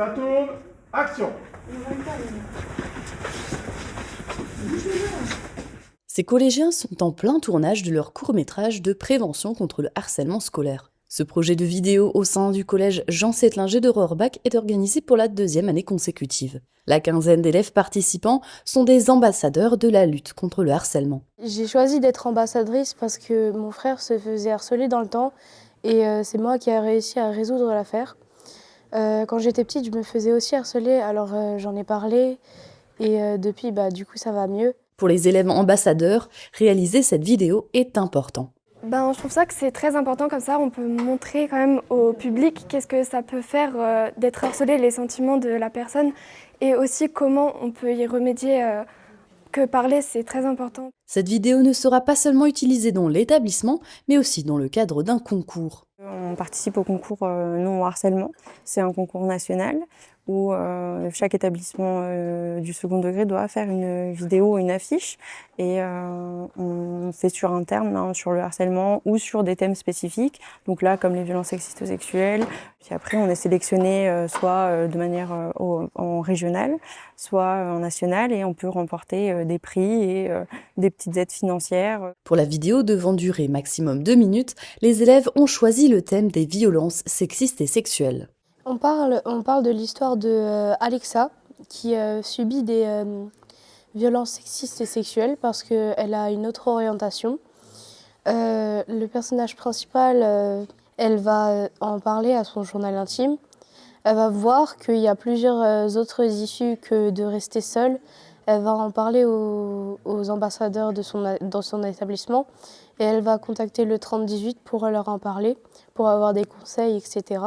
Ça tourne, action. Ces collégiens sont en plein tournage de leur court-métrage de prévention contre le harcèlement scolaire. Ce projet de vidéo au sein du collège Jean Settlinger de Rohrbach est organisé pour la 2e année consécutive. La quinzaine d'élèves participants sont des ambassadeurs de la lutte contre le harcèlement. J'ai choisi d'être ambassadrice parce que mon frère se faisait harceler dans le temps et c'est moi qui ai réussi à résoudre l'affaire. Quand j'étais petite, je me faisais aussi harceler, alors j'en ai parlé et depuis, du coup, ça va mieux. Pour les élèves ambassadeurs, réaliser cette vidéo est important. Je trouve ça que c'est très important, comme ça on peut montrer quand même au public qu'est-ce que ça peut faire d'être harcelé, les sentiments de la personne et aussi comment on peut y remédier, que parler c'est très important. Cette vidéo ne sera pas seulement utilisée dans l'établissement, mais aussi dans le cadre d'un concours. On participe au concours non harcèlement, c'est un concours national où chaque établissement du second degré doit faire une vidéo, une affiche et on fait sur un terme, sur le harcèlement ou sur des thèmes spécifiques. Donc là, comme les violences sexistes sexuelles. Puis après, on est sélectionné soit de manière en régionale, soit en nationale et on peut remporter des prix et des petites aides financières. Pour la vidéo devant durer maximum 2 minutes, les élèves ont choisi le thème des violences sexistes et sexuelles. On parle de l'histoire de Alexa qui subit des violences sexistes et sexuelles parce qu'elle a une autre orientation. Le personnage principal, elle va en parler à son journal intime. Elle va voir qu'il y a plusieurs autres issues que de rester seule. Elle va en parler aux ambassadeurs dans son établissement et elle va contacter le 3018 pour leur en parler, pour avoir des conseils, etc.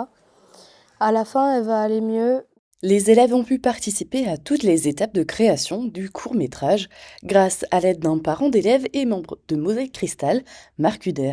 À la fin, elle va aller mieux. Les élèves ont pu participer à toutes les étapes de création du court-métrage grâce à l'aide d'un parent d'élève et membre de Mosaïque Cristal, Marc Huder.